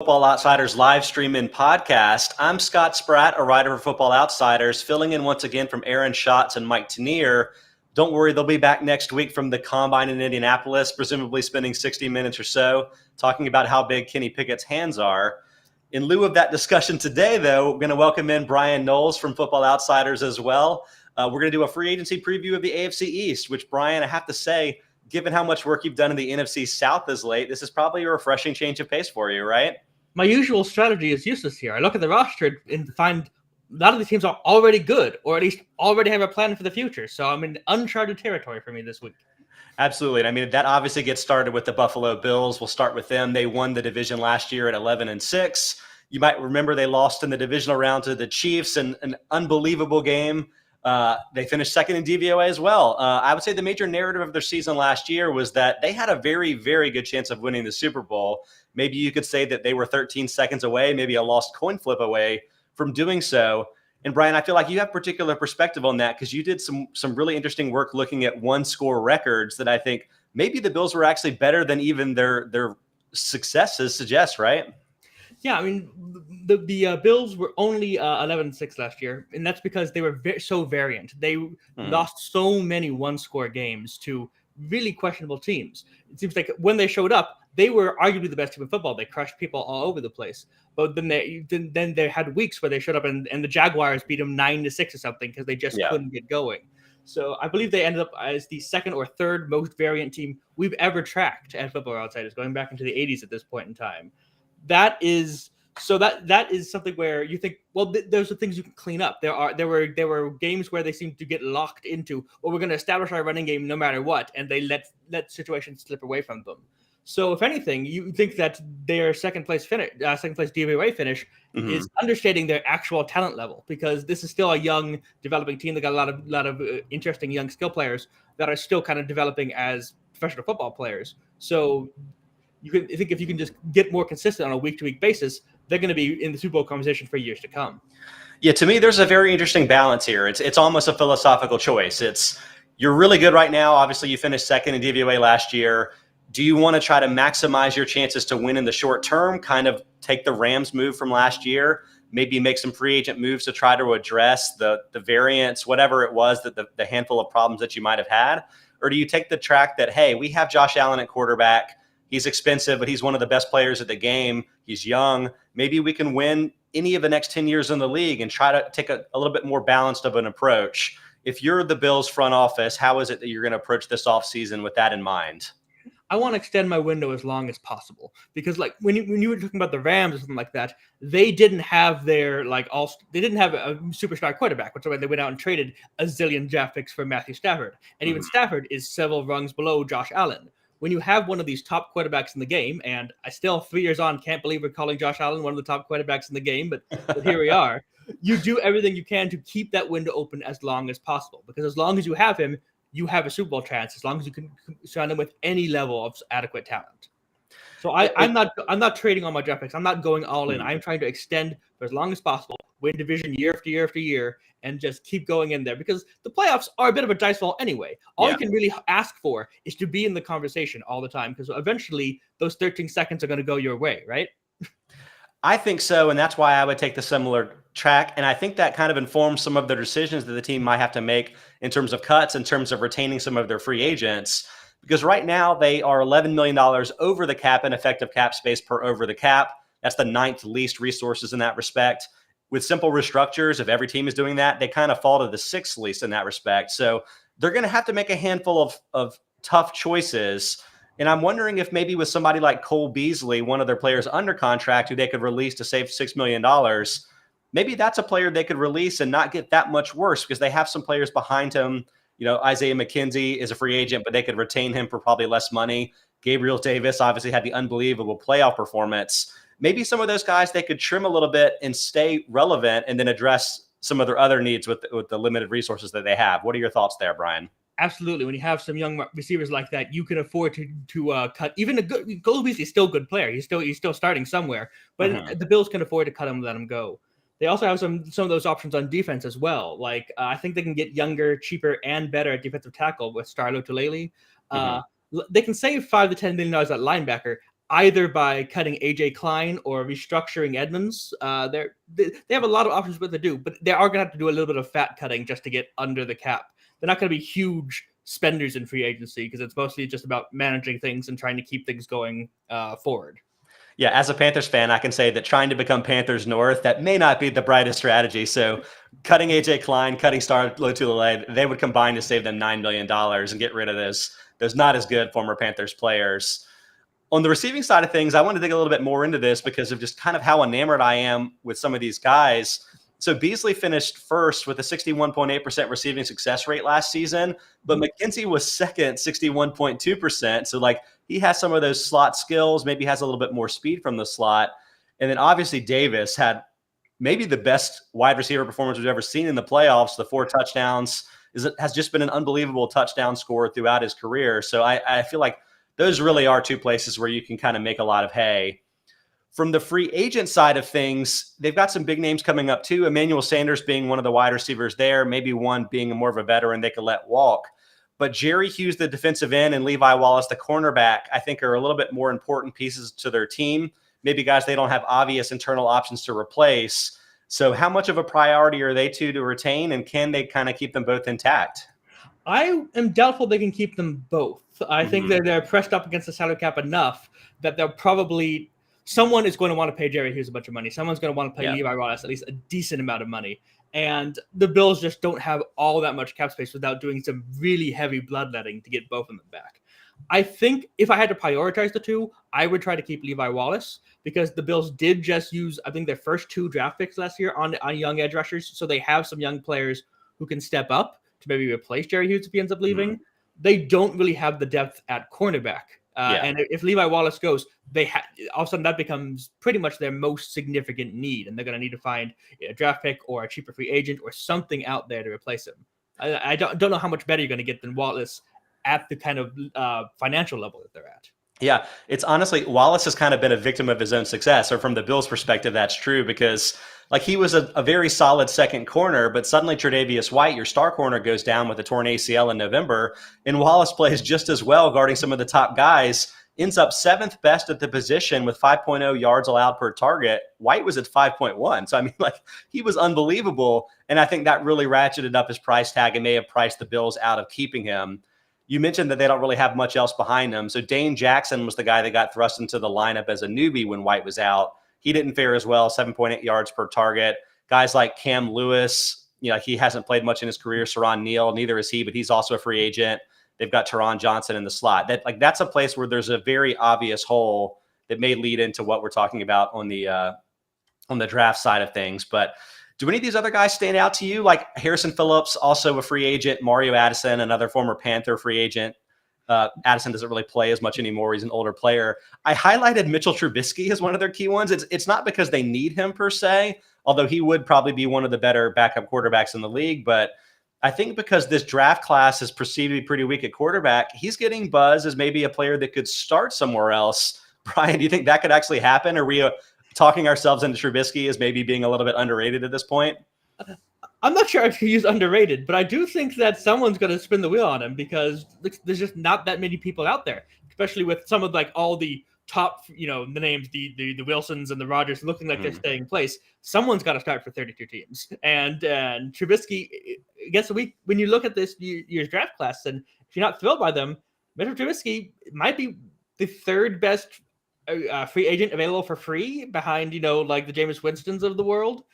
Football Outsiders live stream and podcast. I'm Scott Spratt, a writer for Football Outsiders, filling in once again from Aaron Schatz and Mike Tenier. Don't worry, they'll be back next week from the Combine in Indianapolis, presumably spending 60 minutes or so talking about how big Kenny Pickett's hands are. In lieu of that discussion today, though, we're going to welcome in Bryan Knowles from Football Outsiders as well. We're going to do a free agency preview of the AFC East, which, Bryan, I have to say, given how much work you've done in the NFC South as late, this is probably a refreshing change of pace for you, right? My usual strategy is useless here. I look at the roster and find a lot of the teams are already good, or at least already have a plan for the future. So I'm in uncharted territory for me this week. Absolutely. And I mean, that obviously gets started with the Buffalo Bills. We'll start with them. They won the division last year at 11-6. You might remember they lost in the divisional round to the Chiefs in an unbelievable game. They finished second in DVOA as well. I would say the major narrative of their season last year was that they had a very, very good chance of winning the Super Bowl. Maybe you could say that they were 13 seconds away, maybe a lost coin flip away from doing so. And Bryan, I feel like you have particular perspective on that because you did some really interesting work looking at one-score records that I think maybe the Bills were actually better than even their successes suggest, right? Yeah, I mean, the Bills were only 11-6 last year, and that's because they were so variant. They lost so many one-score games to really questionable teams. It seems like when they showed up, they were arguably the best team in football. They crushed people all over the place. But then they had weeks where they showed up and the Jaguars beat them 9-6 or something because they just couldn't get going. So I believe they ended up as the second or third most variant team we've ever tracked at Football Outsiders, going back into the 80s at this point in time. That is something where you think, well, those are things you can clean up. There were games where they seemed to get locked into, well, we're going to establish our running game no matter what, and they let situations slip away from them. So if anything, you think that their second place DVOA finish is understating their actual talent level, because this is still a young developing team. They got a lot of interesting young skill players that are still kind of developing as professional football players. So you can think if you can just get more consistent on a week-to-week basis, they're going to be in the Super Bowl conversation for years to come. Yeah, to me, there's a very interesting balance here. It's almost a philosophical choice. You're really good right now. Obviously, you finished second in DVOA last year. Do you want to try to maximize your chances to win in the short term, kind of take the Rams move from last year, maybe make some free agent moves to try to address the variance, whatever it was, that the handful of problems that you might have had? Or do you take the track that, hey, we have Josh Allen at quarterback. He's expensive, but he's one of the best players at the game. He's young. Maybe we can win any of the next 10 years in the league and try to take a little bit more balanced of an approach. If you're the Bills front office, how is it that you're going to approach this offseason with that in mind? I want to extend my window as long as possible, because like when you were talking about the Rams or something like that, they didn't have their they didn't have a superstar quarterback, which is why they went out and traded a zillion draft picks for Matthew Stafford. And even Stafford is several rungs below Josh Allen. When you have one of these top quarterbacks in the game, and I still 3 years on can't believe we're calling Josh Allen one of the top quarterbacks in the game, but here we are. You do everything you can to keep that window open as long as possible, because as long as you have him, you have a Super Bowl chance, as long as you can surround him with any level of adequate talent. So I'm not trading on my draft picks. I'm not going all in. I'm trying to extend for as long as possible, win division year after year after year, and just keep going in there, because the playoffs are a bit of a dice ball anyway. All you can really ask for is to be in the conversation all the time, because eventually those 13 seconds are going to go your way, right? I think so, and that's why I would take the similar track. And I think that kind of informs some of the decisions that the team might have to make in terms of cuts, in terms of retaining some of their free agents. Because right now they are $11 million over the cap in effective cap space per over the cap. That's the 9th least resources in that respect. With simple restructures, if every team is doing that, they kind of fall to the 6th least in that respect. So they're going to have to make a handful of tough choices. And I'm wondering if maybe with somebody like Cole Beasley, one of their players under contract, who they could release to save $6 million, maybe that's a player they could release and not get that much worse, because they have some players behind him. You know, Isaiah McKenzie is a free agent, but they could retain him for probably less money. Gabriel Davis obviously had the unbelievable playoff performance. Maybe some of those guys they could trim a little bit and stay relevant, and then address some of their other needs with the limited resources that they have. What are your thoughts there, Bryan? Absolutely. When you have some young receivers like that, you can afford to cut even a good. Cole Beasley is still a good player. He's still starting somewhere, but the Bills can afford to cut him and let him go. They also have some of those options on defense as well. Like I think they can get younger, cheaper, and better at defensive tackle with Starlo Tulele. They can save $5 to $10 million at linebacker. either by cutting AJ Klein or restructuring Edmonds. They have a lot of options what to do, but they are going to have to do a little bit of fat cutting just to get under the cap. They're not going to be huge spenders in free agency because it's mostly just about managing things and trying to keep things going forward. Yeah, as a Panthers fan, I can say that trying to become Panthers North, that may not be the brightest strategy. So cutting AJ Klein, cutting Star Lotulelei, they would combine to save them $9 million and get rid of those not as good former Panthers players. On the receiving side of things, I want to dig a little bit more into this because of just kind of how enamored I am with some of these guys. So Beasley finished first with a 61.8% receiving success rate last season, but McKenzie was second, 61.2%. So like he has some of those slot skills, maybe has a little bit more speed from the slot. And then obviously Davis had maybe the best wide receiver performance we've ever seen in the playoffs. The 4 touchdowns has just been an unbelievable touchdown scorer throughout his career. So I feel like those really are 2 places where you can kind of make a lot of hay. From the free agent side of things, they've got some big names coming up too. Emmanuel Sanders being one of the wide receivers there, maybe one being more of a veteran they could let walk. But Jerry Hughes, the defensive end, and Levi Wallace, the cornerback, I think are a little bit more important pieces to their team. Maybe guys they don't have obvious internal options to replace. So how much of a priority are they to retain, and can they kind of keep them both intact? I am doubtful they can keep them both. I think they're pressed up against the salary cap enough that they'll probably – someone is going to want to pay Jerry Hughes a bunch of money. Someone's going to want to pay Levi Wallace at least a decent amount of money. And the Bills just don't have all that much cap space without doing some really heavy bloodletting to get both of them back. I think if I had to prioritize the 2, I would try to keep Levi Wallace because the Bills did just use, I think, their first 2 draft picks last year on young edge rushers. So they have some young players who can step up to maybe replace Jerry Hughes if he ends up leaving. They don't really have the depth at cornerback. And if Levi Wallace goes, all of a sudden that becomes pretty much their most significant need, and they're going to need to find a draft pick or a cheaper free agent or something out there to replace him. I don't know how much better you're going to get than Wallace at the kind of financial level that they're at. Yeah, it's honestly, Wallace has kind of been a victim of his own success, or from the Bills' perspective, that's true because like he was a very solid second corner, but suddenly Tre'Davious White, your star corner, goes down with a torn ACL in November, and Wallace plays just as well guarding some of the top guys, ends up 7th best at the position with 5.0 yards allowed per target. White was at 5.1. So, I mean, like he was unbelievable, and I think that really ratcheted up his price tag and may have priced the Bills out of keeping him. You mentioned that they don't really have much else behind them. So Dane Jackson was the guy that got thrust into the lineup as a newbie when White was out. He didn't fare as well, 7.8 yards per target. Guys like Cam Lewis, he hasn't played much in his career. Saron Neal, neither is he, but he's also a free agent. They've got Teron Johnson in the slot. That's a place where there's a very obvious hole that may lead into what we're talking about on the draft side of things. But do any of these other guys stand out to you? Like Harrison Phillips, also a free agent. Mario Addison, another former Panther free agent. Addison doesn't really play as much anymore. He's an older player. I highlighted Mitchell Trubisky as one of their key ones. It's not because they need him per se, although he would probably be one of the better backup quarterbacks in the league. But I think because this draft class is perceived to be pretty weak at quarterback, he's getting buzz as maybe a player that could start somewhere else. Brian, do you think that could actually happen? Are we talking ourselves into Trubisky as maybe being a little bit underrated at this point? I'm not sure if he's underrated, but I do think that someone's going to spin the wheel on him because there's just not that many people out there, especially with some of like all the top, the names, the Wilsons and the Rodgers looking like they're staying in place. Someone's got to start for 32 teams. And Trubisky, against the week, when you look at this year's draft class, and if you're not thrilled by them, Mitchell Trubisky might be the 3rd best free agent available for free behind, like the Jameis Winstons of the world.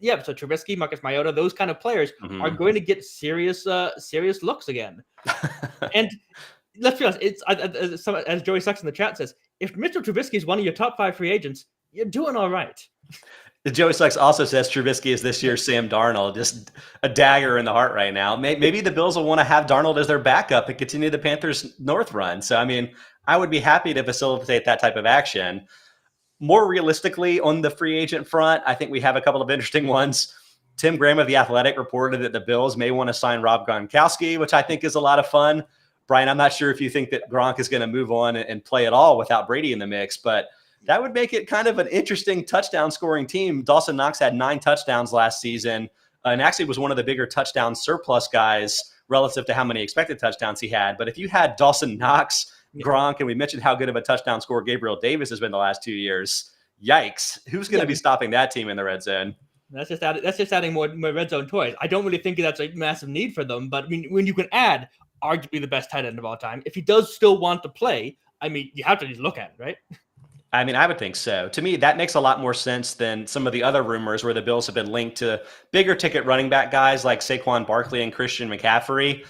Yeah, so Trubisky, Marcus Mariota, those kind of players are going to get serious looks again. And let's be honest, it's as Joey Sucks in the chat says, if Mitchell Trubisky is one of your top 5 free agents, you're doing all right. Joey Sucks also says Trubisky is this year's Sam Darnold, just a dagger in the heart right now. Maybe the Bills will want to have Darnold as their backup and continue the Panthers' North run. So, I mean, I would be happy to facilitate that type of action. More realistically, on the free agent front, I think we have a couple of interesting ones. Tim Graham of The Athletic reported that the Bills may want to sign Rob Gronkowski, which I think is a lot of fun. Brian, I'm not sure if you think that Gronk is going to move on and play at all without Brady in the mix, but that would make it kind of an interesting touchdown scoring team. Dawson Knox had 9 touchdowns last season and actually was one of the bigger touchdown surplus guys relative to how many expected touchdowns he had. But if you had Dawson Knox Gronk, and we mentioned how good of a touchdown scorer Gabriel Davis has been the last 2 years. Yikes. Who's going to be stopping that team in the red zone? That's just adding more red zone toys. I don't really think that's a massive need for them, but I mean, when you can add arguably the best tight end of all time, if he does still want to play, I mean, you have to just look at it, right? I mean, I would think so. To me, that makes a lot more sense than some of the other rumors where the Bills have been linked to bigger ticket running back guys like Saquon Barkley and Christian McCaffrey.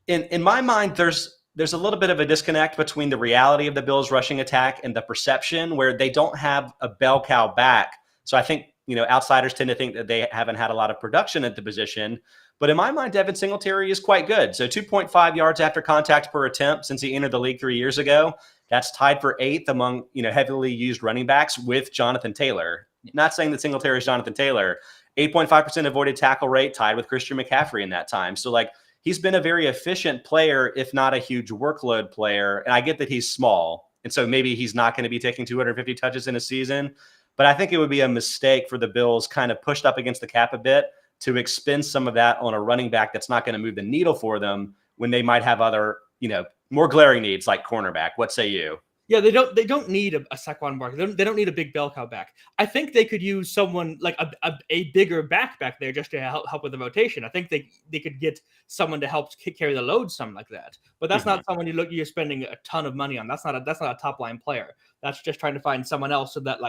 In my mind, there's a little bit of a disconnect between the reality of the Bills' rushing attack and the perception where they don't have a bell cow back. So I think, outsiders tend to think that they haven't had a lot of production at the position. But in my mind, Devin Singletary is quite good. So 2.5 yards after contact per attempt since he entered the league 3 years ago. That's tied for 8th among, heavily used running backs with Jonathan Taylor. Not saying that Singletary is Jonathan Taylor. 8.5% avoided tackle rate, tied with Christian McCaffrey in that time. So, he's been a very efficient player, if not a huge workload player. And I get that he's small. And so maybe he's not going to be taking 250 touches in a season. But I think it would be a mistake for the Bills kind of pushed up against the cap a bit to expend some of that on a running back that's not going to move the needle for them when they might have other, more glaring needs like cornerback. What say you? Yeah, they don't need a Saquon Barkley. They don't need a big bell cow back. I think they could use someone like a bigger back there just to help with the rotation. I think they could get someone to help carry the load, something like that. But that's not someone you're spending a ton of money on. That's not a top line player. That's just trying to find someone else in that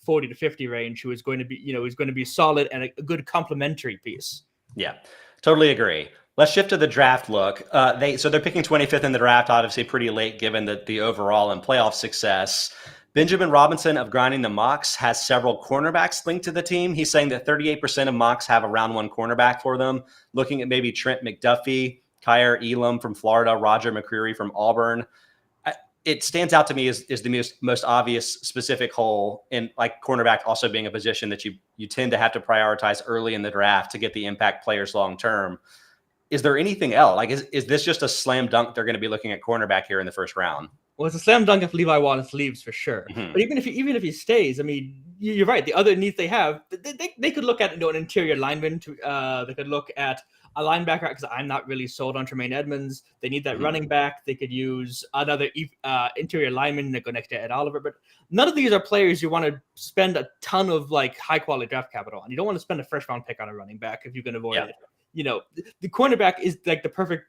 40 to 50 range who is going to be who's going to be solid and a good complementary piece. Yeah, totally agree. Let's shift to the draft look. They're picking 25th in the draft, obviously pretty late given the overall and playoff success. Benjamin Robinson of Grinding the Mocks has several cornerbacks linked to the team. He's saying that 38% of mocks have a round one cornerback for them. Looking at maybe Trent McDuffie, Kyer Elam from Florida, Roger McCreary from Auburn. It stands out to me as the most obvious specific hole in cornerback also being a position that you tend to have to prioritize early in the draft to get the impact players long term. Is there anything else? Is this just a slam dunk they're going to be looking at cornerback here in the first round? Well, it's a slam dunk if Levi Wallace leaves for sure. Mm-hmm. But even if he stays, I mean, you're right. The other needs they have, they could look at an interior lineman. They could look at a linebacker because I'm not really sold on Tremaine Edmonds. They need that running back. They could use another interior lineman that go next to Ed Oliver. But none of these are players you want to spend a ton of high quality draft capital on. You don't want to spend a first round pick on a running back if you can avoid it. The cornerback is the perfect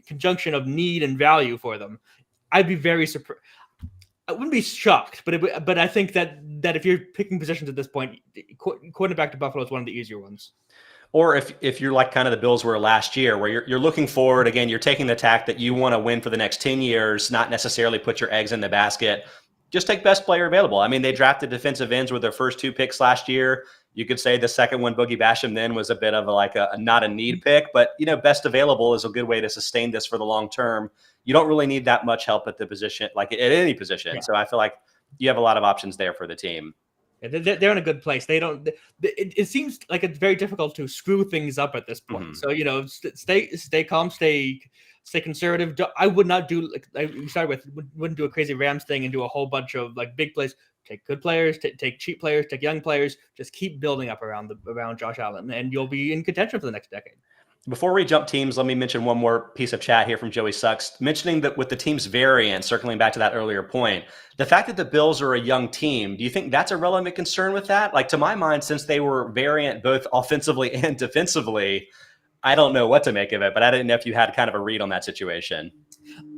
conjunction of need and value for them. I'd be very surprised. I wouldn't be shocked, but I think that if you're picking positions at this point, cornerback to Buffalo is one of the easier ones. Or if you're kind of the Bills were last year, where you're looking forward, again, you're taking the tack that you want to win for the next 10 years, not necessarily put your eggs in the basket. Just take best player available. I mean, they drafted defensive ends with their first 2 picks last year. You could say the second one, Boogie Basham, then was a bit of a not a need pick, but best available is a good way to sustain this for the long term. You don't really need that much help at the position, at any position. Yeah. So I feel like you have a lot of options there for the team. Yeah, they're in a good place. It seems like it's very difficult to screw things up at this point. So, stay calm, stay conservative. I would not do wouldn't do a crazy Rams thing and do a whole bunch of big plays. Take good players, take cheap players, take young players. Just keep building up around Josh Allen, and you'll be in contention for the next decade. Before we jump teams, let me mention one more piece of chat here from Joey Sucks, mentioning that with the team's variance, circling back to that earlier point, the fact that the Bills are a young team, do you think that's a relevant concern with that? To my mind, since they were variant both offensively and defensively, I don't know what to make of it, but I didn't know if you had kind of a read on that situation.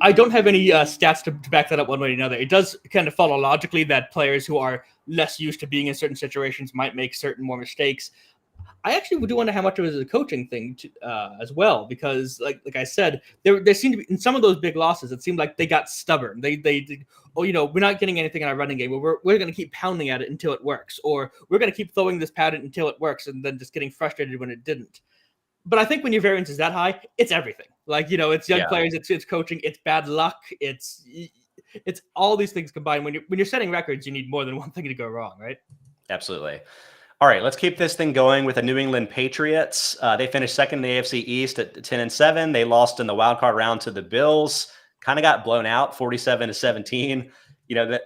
I don't have any stats to back that up one way or another. It does kind of follow logically that players who are less used to being in certain situations might make certain more mistakes. I actually do wonder how much it was a coaching thing as well, because like I said, there seemed to be in some of those big losses, it seemed like they got stubborn. They we're not getting anything in our running game. We're going to keep pounding at it until it works, or we're going to keep throwing this pattern until it works, and then just getting frustrated when it didn't. But I think when your variance is that high, it's everything. It's young players, it's coaching, it's bad luck, it's all these things combined. When you're setting records, you need more than one thing to go wrong, right? Absolutely. All right, let's keep this thing going with the New England Patriots. They finished second in the AFC East at 10-7. They lost in the wild card round to the Bills. Kind of got blown out, 47-17.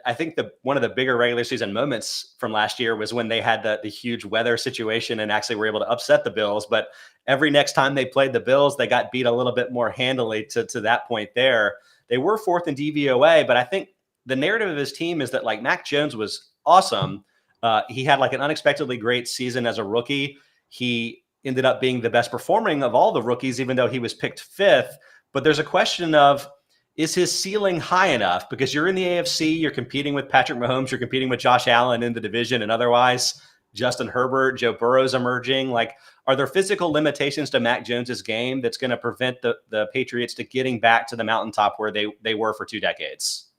I think one of the bigger regular season moments from last year was when they had the huge weather situation and actually were able to upset the Bills. But every next time they played the Bills, they got beat a little bit more handily to that point there. They were fourth in DVOA, but I think the narrative of his team is that like Mac Jones was awesome. He had like an unexpectedly great season as a rookie. He ended up being the best performing of all the rookies, even though he was picked fifth. But there's a question of, is his ceiling high enough? Because you're in the AFC, you're competing with Patrick Mahomes, you're competing with Josh Allen in the division, and otherwise Justin Herbert, Joe Burrow's emerging. Like, are there physical limitations to Mac Jones's game that's going to prevent the Patriots to getting back to the mountaintop where they were for 2 decades?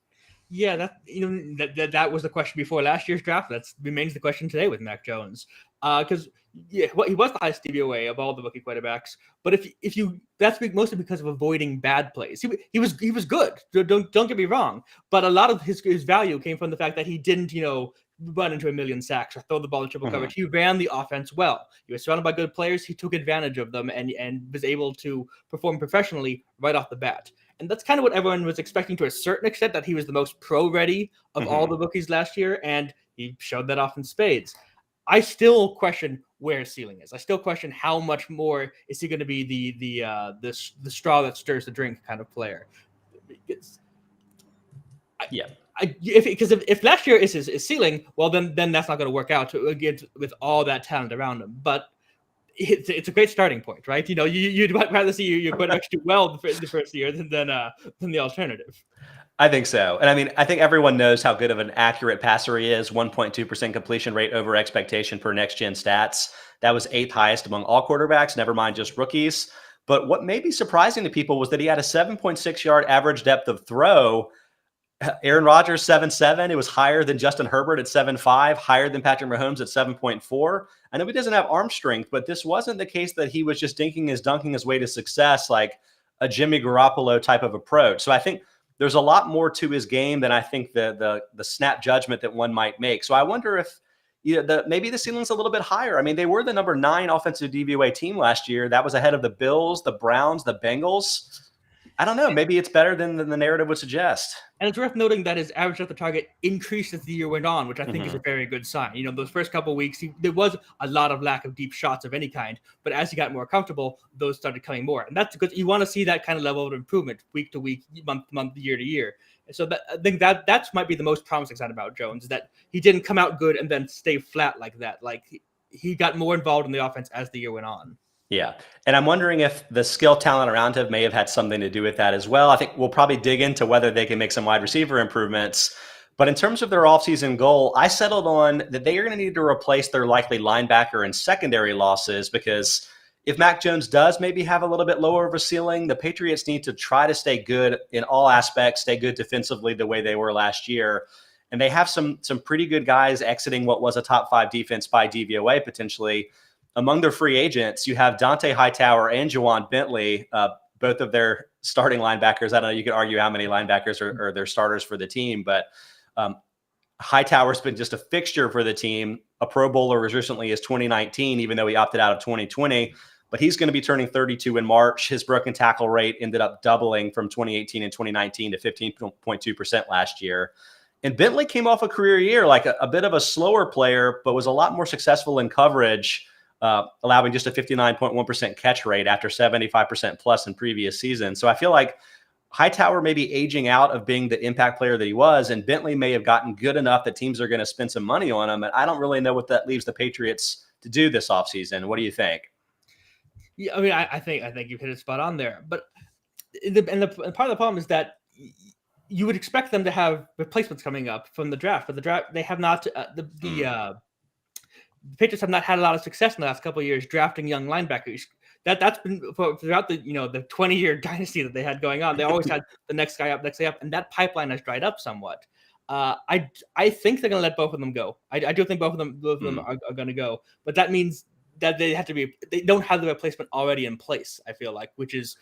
Yeah, that was the question before last year's draft. That remains the question today with Mac Jones. Because he was the highest DVOA of all the rookie quarterbacks. But if you that's mostly because of avoiding bad plays. He was good. Don't get me wrong. But a lot of his value came from the fact that he didn't run into a million sacks or throw the ball in triple coverage. He ran the offense well. He was surrounded by good players. He took advantage of them and was able to perform professionally right off the bat. And that's kind of what everyone was expecting to a certain extent, that he was the most pro-ready of all the rookies last year, and he showed that off in spades. I still question where his ceiling is. I still question how much more is he going to be the straw that stirs the drink kind of player. Because if last year is his ceiling, well, then that's not going to work out with all that talent around him. But it's a great starting point, right? You'd rather see your quarterbacks do well the first year than the alternative. I think so. And I mean, I think everyone knows how good of an accurate passer he is. 1.2% completion rate over expectation per next gen stats. That was 8th highest among all quarterbacks, never mind just rookies. But what may be surprising to people was that he had a 7.6 yard average depth of throw. Aaron Rodgers, 7.7. It was higher than Justin Herbert at 7.5, higher than Patrick Mahomes at 7.4. I know he doesn't have arm strength, but this wasn't the case that he was just dunking his way to success like a Jimmy Garoppolo type of approach. So I think there's a lot more to his game than I think the snap judgment that one might make. So I wonder if maybe the ceiling's a little bit higher. I mean, they were the number 9 offensive DVOA team last year. That was ahead of the Bills, the Browns, the Bengals. I don't know. Maybe it's better than the narrative would suggest. And it's worth noting that his average depth of target increased as the year went on, which I think is a very good sign. Those first couple of weeks, there was a lot of lack of deep shots of any kind. But as he got more comfortable, those started coming more. And that's because you want to see that kind of level of improvement week to week, month to month, year to year. And so I think that might be the most promising sign about Jones, that he didn't come out good and then stay flat like that. Like he got more involved in the offense as the year went on. Yeah. And I'm wondering if the skill talent around him may have had something to do with that as well. I think we'll probably dig into whether they can make some wide receiver improvements. But in terms of their offseason goal, I settled on that they are going to need to replace their likely linebacker and secondary losses, because if Mac Jones does maybe have a little bit lower of a ceiling, the Patriots need to try to stay good in all aspects, stay good defensively the way they were last year. And they have some pretty good guys exiting what was a top 5 defense by DVOA potentially. Among their free agents, you have Dante Hightower and Juwan Bentley, both of their starting linebackers. I don't know, you could argue how many linebackers are their starters for the team, but Hightower's been just a fixture for the team, a Pro Bowler as recently as 2019, even though he opted out of 2020. But he's going to be turning 32 in March. His broken tackle rate ended up doubling from 2018 and 2019 to 15.2% last year. And Bentley came off a career year, like a bit of a slower player, but was a lot more successful in coverage, allowing just a 59.1% catch rate after 75% plus in previous seasons. So I feel like Hightower may be aging out of being the impact player that he was, and Bentley may have gotten good enough that teams are going to spend some money on him. And I don't really know what that leaves the Patriots to do this offseason. What do you think? Yeah, I mean, I think you've hit it spot on there. But part of the problem is that you would expect them to have replacements coming up from the draft. But the draft, they have not. The Patriots have not had a lot of success in the last couple of years drafting young linebackers. That's been throughout the 20-year dynasty that they had going on. They always had the next guy up, and that pipeline has dried up somewhat. I think they're going to let both of them go. I do think both of them are going to go, but that means that they don't have the replacement already in place. I feel like, which is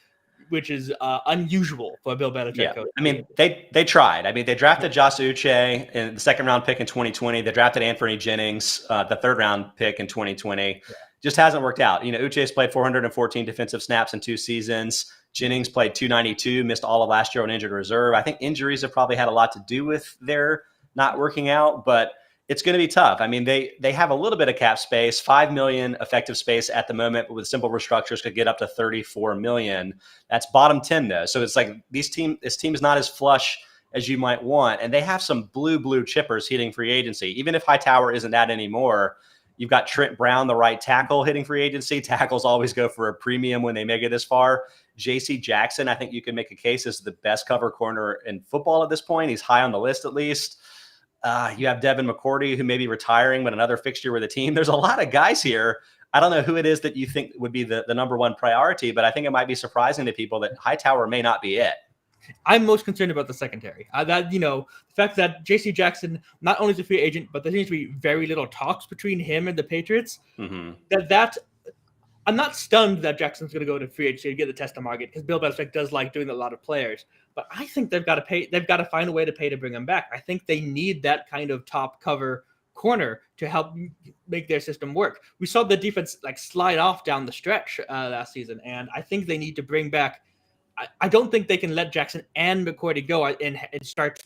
unusual for a Bill Belichick coach. I mean, they tried. I mean, they drafted Josh Uche in the 2nd round pick in 2020. They drafted Anthony Jennings, the 3rd round pick in 2020. Yeah. Just hasn't worked out. Uche's played 414 defensive snaps in 2 seasons. Jennings played 292, missed all of last year on injured reserve. I think injuries have probably had a lot to do with their not working out, but it's going to be tough. I mean, they have a little bit of cap space, 5 million effective space at the moment, but with simple restructures could get up to 34 million. That's bottom 10 though. So it's like this team is not as flush as you might want. And they have some blue chippers hitting free agency. Even if Hightower isn't that anymore, you've got Trent Brown, the right tackle, hitting free agency. Tackles always go for a premium when they make it this far. JC Jackson, I think you can make a case as the best cover corner in football at this point. He's high on the list at least. You have Devin McCourty, who may be retiring, but another fixture with the team. There's a lot of guys here. I don't know who it is that you think would be the number one priority, but I think it might be surprising to people that Hightower may not be it. I'm most concerned about the secondary. The fact that J.C. Jackson not only is a free agent, but there seems to be very little talks between him and the Patriots. Mm-hmm. I'm not stunned that Jackson's going to go to free agency to get the test on market because Bill Belichick does like doing a lot of players. But I think they've got to pay. They've got to find a way to pay to bring him back. I think they need that kind of top cover corner to help make their system work. We saw the defense slide off down the stretch last season, and I think they need to bring back. I don't think they can let Jackson and McCourty go and start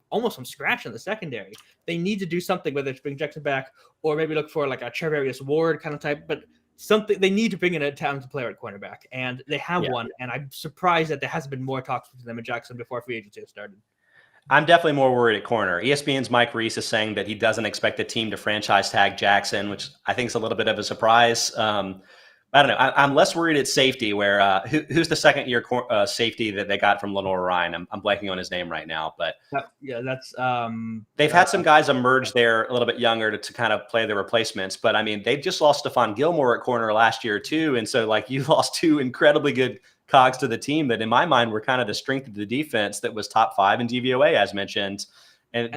almost from scratch in the secondary. They need to do something, whether it's bring Jackson back or maybe look for a Charvarius Ward kind of type, but something. They need to bring in a talented player at cornerback, and they have one. And I'm surprised that there hasn't been more talks between them and Jackson before free agency has started. I'm definitely more worried at corner. ESPN's Mike Reese is saying that he doesn't expect the team to franchise tag Jackson, which I think is a little bit of a surprise. I don't know. I'm less worried at safety, where who's the second-year safety that they got from Lenore Ryan? I'm blanking on his name right now, but that's they've had some guys emerge there a little bit younger to kind of play the replacements. But I mean, they've just lost Stephon Gilmore at corner last year too, and so you lost two incredibly good cogs to the team that, in my mind, were kind of the strength of the defense that was top 5 in DVOA, as mentioned, and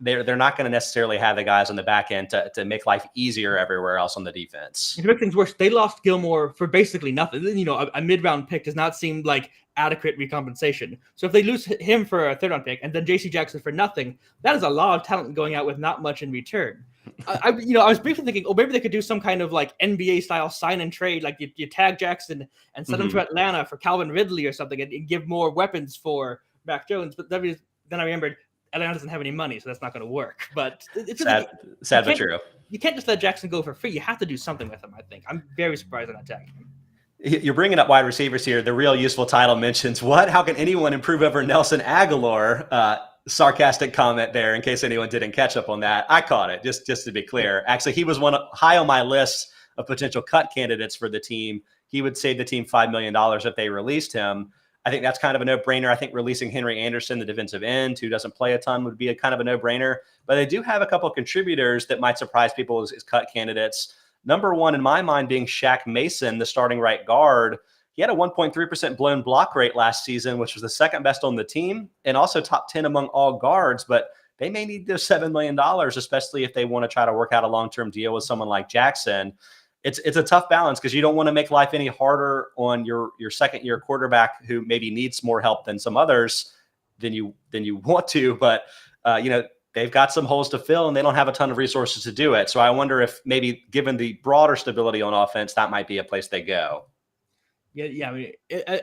they're not going to necessarily have the guys on the back end to make life easier everywhere else on the defense. To make things worse, they lost Gilmore for basically nothing. A mid-round pick does not seem like adequate recompensation. So if they lose him for a third-round pick and then J.C. Jackson for nothing, that is a lot of talent going out with not much in return. I was briefly thinking, maybe they could do some kind of NBA-style sign and trade, you tag Jackson and send him to Atlanta for Calvin Ridley or something and give more weapons for Mac Jones. But then I remembered Atlanta doesn't have any money, so that's not going to work. But it's sad but true. You can't just let Jackson go for free. You have to do something with him, I think. I'm very surprised they're not tagging him. You're bringing up wide receivers here. The real useful title mentions what? How can anyone improve over Nelson Aguilar? Sarcastic comment there in case anyone didn't catch up on that. I caught it, just to be clear. Actually, he was high on my list of potential cut candidates for the team. He would save the team $5 million if they released him. I think that's kind of a no-brainer. I think releasing Henry Anderson, the defensive end, who doesn't play a ton, would be a kind of a no-brainer. But they do have a couple of contributors that might surprise people as cut candidates. Number one, in my mind, being Shaq Mason, the starting right guard. He had a 1.3% blown block rate last season, which was the second best on the team, and also top 10 among all guards. But they may need those $7 million, especially if they want to try to work out a long-term deal with someone like Jackson. It's a tough balance because you don't want to make life any harder on your second-year quarterback who maybe needs more help than some others than you want to. But they've got some holes to fill and they don't have a ton of resources to do it. So I wonder if maybe given the broader stability on offense, that might be a place they go. Yeah. I mean,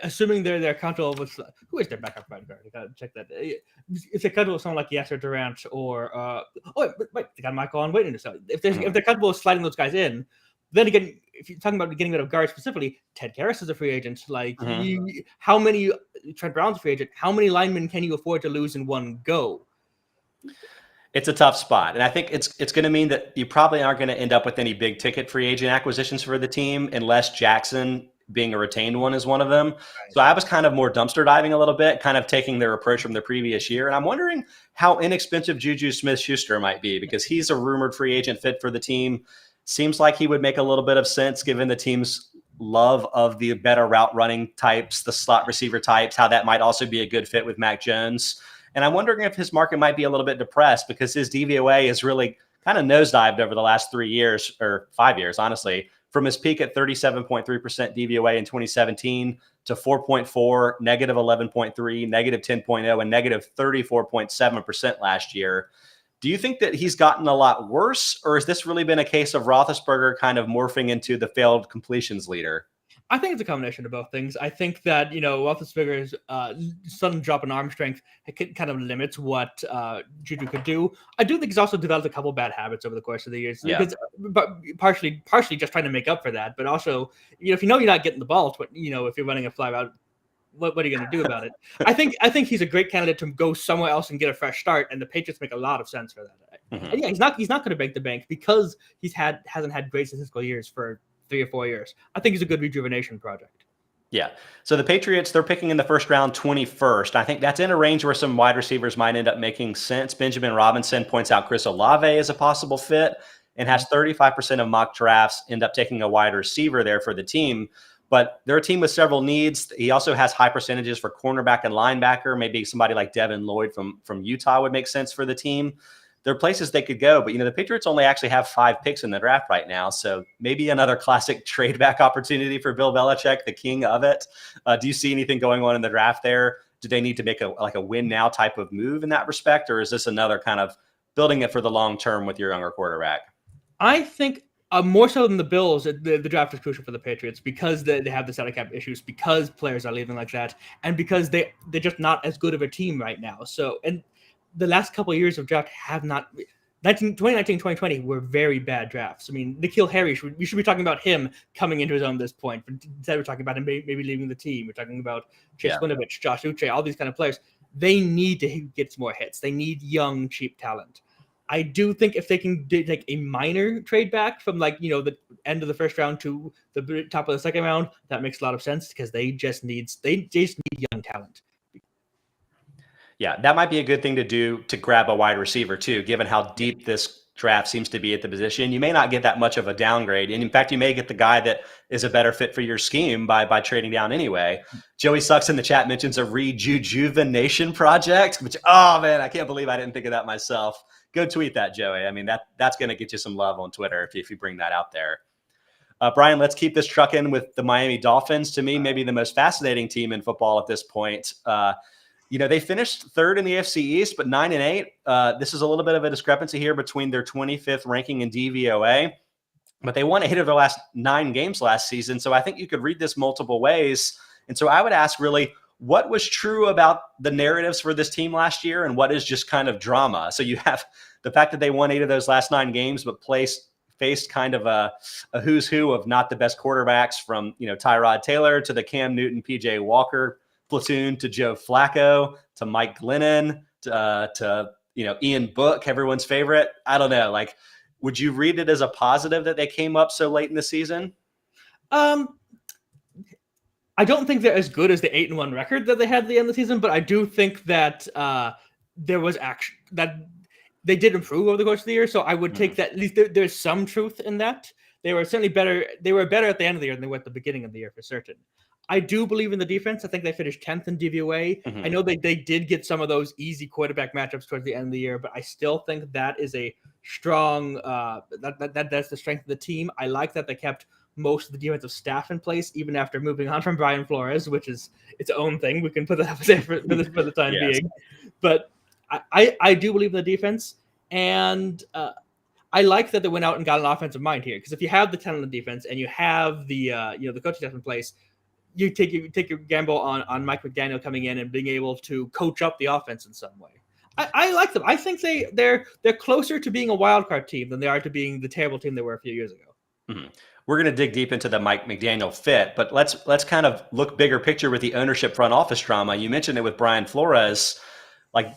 assuming they're comfortable with who is their backup right guard? I gotta check that. If they're comfortable with someone like Yasser Durant or wait, they got Michael on waiting. So if they're comfortable with sliding those guys in. Then again, if you're talking about getting rid of guards specifically, Ted Karras is a free agent. How many Trent Brown's a free agent? How many linemen can you afford to lose in one go? It's a tough spot. And I think it's going to mean that you probably aren't going to end up with any big ticket free agent acquisitions for the team unless Jackson being a retained one is one of them. Right. So I was kind of more dumpster diving a little bit, kind of taking their approach from the previous year. And I'm wondering how inexpensive Juju Smith-Schuster might be because he's a rumored free agent fit for the team. Seems like he would make a little bit of sense given the team's love of the better route running types, the slot receiver types, how that might also be a good fit with Mac Jones. And I'm wondering if his market might be a little bit depressed because his DVOA has really kind of nosedived over the last 3 years or 5 years, honestly, from his peak at 37.3% DVOA in 2017 to 4.4, negative 11.3, negative 10.0, and negative 34.7% last year. Do you think that he's gotten a lot worse, or has this really been a case of Roethlisberger kind of morphing into the failed completions leader? I think it's a combination of both things. I think that, Roethlisberger's sudden drop in arm strength kind of limits what Juju could do. I do think he's also developed a couple bad habits over the course of the years. Yeah. Because, but partially just trying to make up for that. But also, if you're not getting the ball, if you're running a fly route, what are you going to do about it? I think he's a great candidate to go somewhere else and get a fresh start, and the Patriots make a lot of sense for that. Mm-hmm. And yeah, he's not going to break the bank because hasn't had great statistical years for 3 or 4 years. I think he's a good rejuvenation project. Yeah. So the Patriots, they're picking in the first round 21st. I think that's in a range where some wide receivers might end up making sense. Benjamin Robinson points out Chris Olave as a possible fit and has 35% of mock drafts end up taking a wide receiver there for the team. But they're a team with several needs. He also has high percentages for cornerback and linebacker. Maybe somebody like Devin Lloyd from Utah would make sense for the team. There are places they could go, but the Patriots only actually have 5 picks in the draft right now. So maybe another classic trade back opportunity for Bill Belichick, the king of it. Do you see anything going on in the draft there? Do they need to make a win now type of move in that respect? Or is this another kind of building it for the long term with your younger quarterback? I think more so than the Bills, the draft is crucial for the Patriots because they have the salary cap issues, because players are leaving like that, and because they're just not as good of a team right now. So, and the last couple of years of draft have not 2019, 2020 were very bad drafts. I mean, N'Keal Harry, we should be talking about him coming into his own at this point. Instead, we're talking about him maybe leaving the team. We're talking about Chase Winovich, Josh Uche, all these kind of players. They need to get some more hits. They need young, cheap talent. I do think if they can take a minor trade back from the end of the first round to the top of the second round, that makes a lot of sense because they just need young talent. Yeah, that might be a good thing to do to grab a wide receiver too, given how deep this draft seems to be at the position. You may not get that much of a downgrade. And in fact, you may get the guy that is a better fit for your scheme by trading down anyway. Joey Sucks in the chat mentions a rejuvenation project, which, oh man, I can't believe I didn't think of that myself. Go tweet that, Joey. I mean, that's going to get you some love on Twitter if you bring that out there. Brian, let's keep this trucking with the Miami Dolphins. To me, maybe the most fascinating team in football at this point. They finished third in the AFC East, but 9-8. This is a little bit of a discrepancy here between their 25th ranking in DVOA, but they won 8 of their last 9 games last season. So I think you could read this multiple ways. And so I would ask really, what was true about the narratives for this team last year and what is just kind of drama? So you have the fact that they won 8 of those last 9 games, but faced kind of a who's who of not the best quarterbacks from, Tyrod Taylor to the Cam Newton, PJ Walker platoon to Joe Flacco to Mike Glennon to Ian Book, everyone's favorite. I don't know. Would you read it as a positive that they came up so late in the season? I don't think they're as good as the 8-1 record that they had at the end of the season, but I do think that there was action that they did improve over the course of the year. So I would take that at least there's some truth in that. They were certainly better. They were better at the end of the year than they were at the beginning of the year for certain. I do believe in the defense. I think they finished 10th in DVOA. I know they did get some of those easy quarterback matchups towards the end of the year, but I still think that is a strong that's the strength of the team. I like that they kept most of the defensive staff in place, even after moving on from Brian Flores, which is its own thing. We can put that up there for the time being. But I do believe in the defense, and I like that they went out and got an offensive mind here, because if you have the talent on the defense and you have the coaching staff in place, you take your gamble on Mike McDaniel coming in and being able to coach up the offense in some way. I like them. I think they're closer to being a wild card team than they are to being the terrible team they were a few years ago. Mm-hmm. We're going to dig deep into the Mike McDaniel fit, but let's kind of look bigger picture with the ownership front office drama. You mentioned it with Brian Flores.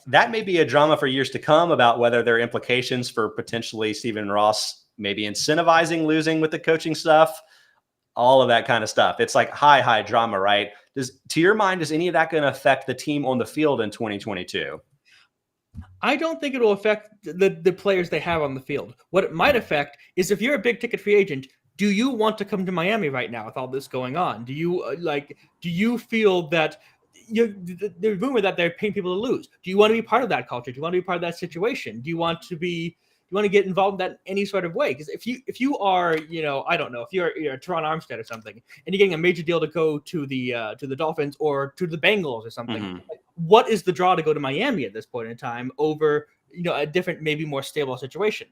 That may be a drama for years to come about whether there are implications for potentially Stephen Ross maybe incentivizing losing with the coaching stuff, all of that kind of stuff. It's high drama, right? To your mind, is any of that going to affect the team on the field in 2022? I don't think it will affect the players they have on the field. What it might affect is if you're a big ticket free agent, do you want to come to Miami right now with all this going on? Do you feel that the rumor that they're paying people to lose? Do you want to be part of that culture? Do you want to be part of that situation? Do you want to get involved in that any sort of way? Because if you are, I don't know, if you're Teron Armstead or something, and you're getting a major deal to go to the Dolphins or to the Bengals or something, what is the draw to go to Miami at this point in time over, a different, maybe more stable situation?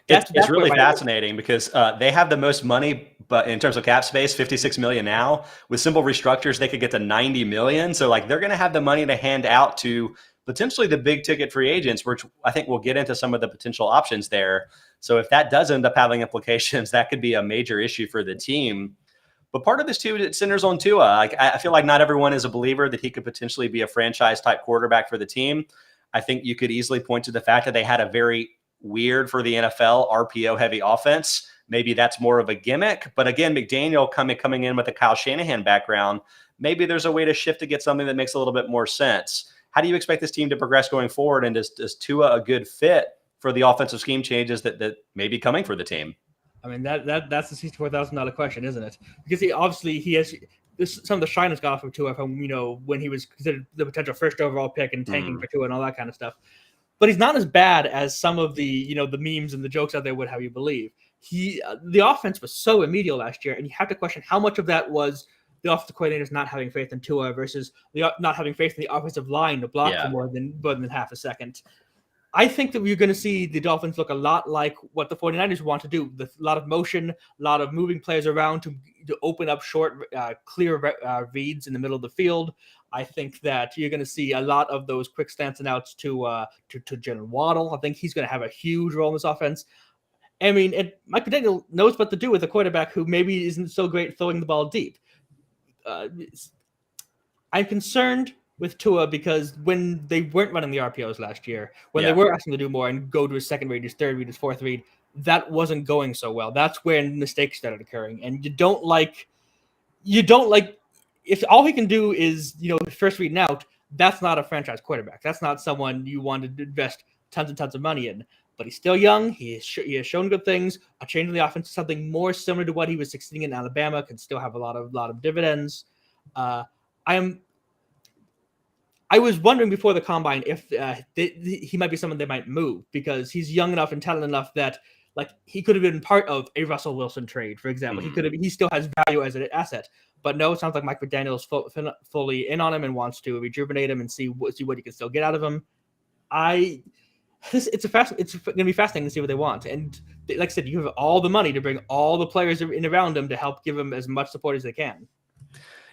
It's really fascinating because they have the most money, but in terms of cap space, 56 million now. With simple restructures, they could get to 90 million. So like they're going to have the money to hand out to potentially the big ticket free agents, which I think we'll get into some of the potential options there. So if that does end up having implications, that could be a major issue for the team. But part of this too, it centers on Tua. Like I feel like not everyone is a believer that he could potentially be a franchise type quarterback for the team. I think you could easily point to the fact that they had a very weird for the NFL RPO heavy offense. Maybe that's more of a gimmick. But again, McDaniel coming in with a Kyle Shanahan background, maybe there's a way to shift to get something that makes a little bit more sense. How do you expect this team to progress going forward? And is Tua a good fit for the offensive scheme changes that may be coming for the team? I mean, that's the $64,000 question, isn't it? Because he has some of the shine has got off of Tua from, when he was considered the potential first overall pick and tanking for Tua and all that kind of stuff. But he's not as bad as some of the, the memes and the jokes out there would have you believe. The offense was so remedial last year, and you have to question how much of that was the offensive coordinators not having faith in Tua versus not having faith in the offensive line to block for more than half a second. I think that we're going to see the Dolphins look a lot like what the 49ers want to do. A lot of motion, a lot of moving players around to open up short, clear reads in the middle of the field. I think that you're going to see a lot of those quick slants and outs to Jalen Waddle. I think he's going to have a huge role in this offense. I mean, Mike McDaniel knows what to do with a quarterback who maybe isn't so great throwing the ball deep. I'm concerned with Tua because when they weren't running the RPOs last year, when they were asking to do more and go to his second read, his third read, his fourth read, that wasn't going so well. That's when mistakes started occurring. And you don't like if all he can do is, first read and out, that's not a franchise quarterback. That's not someone you want to invest tons and tons of money in. But he's still young. He has shown good things. A change in the offense, something more similar to what he was succeeding in Alabama, can still have a lot of dividends. I was wondering before the combine if he might be someone they might move because he's young enough and talented enough that he could have been part of a Russell Wilson trade, for example. He still has value as an asset. But no, it sounds like Mike McDaniel is fully in on him and wants to rejuvenate him and see what he can still get out of him. It's going to be fascinating to see what they want. And like I said, you have all the money to bring all the players in around him to help give him as much support as they can.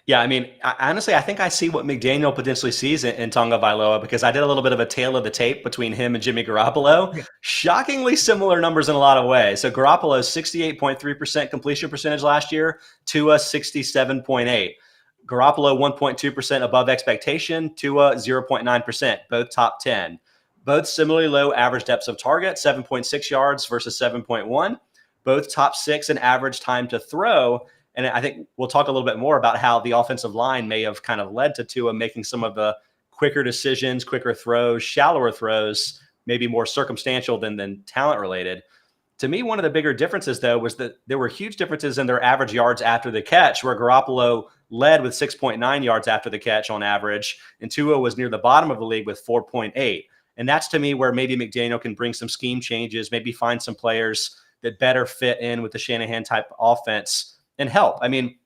Yeah, I mean, honestly, I think I see what McDaniel potentially sees in Tonga Vailoa because I did a little bit of a tail of the tape between him and Jimmy Garoppolo. Yeah. Shockingly similar numbers in a lot of ways. So Garoppolo's 68.3% completion percentage last year, Tua 67.8%. Garoppolo 1.2% above expectation, Tua 0.9%, both top 10. Both similarly low average depths of target, 7.6 yards versus 7.1. Both top 6 in average time to throw. And I think we'll talk a little bit more about how the offensive line may have kind of led to Tua making some of the quicker decisions, quicker throws, shallower throws, maybe more circumstantial than talent related. To me, one of the bigger differences, though, was that there were huge differences in their average yards after the catch, where Garoppolo led with 6.9 yards after the catch on average, and Tua was near the bottom of the league with 4.8. And that's, to me, where maybe McDaniel can bring some scheme changes, maybe find some players that better fit in with the Shanahan-type offense and help. I mean,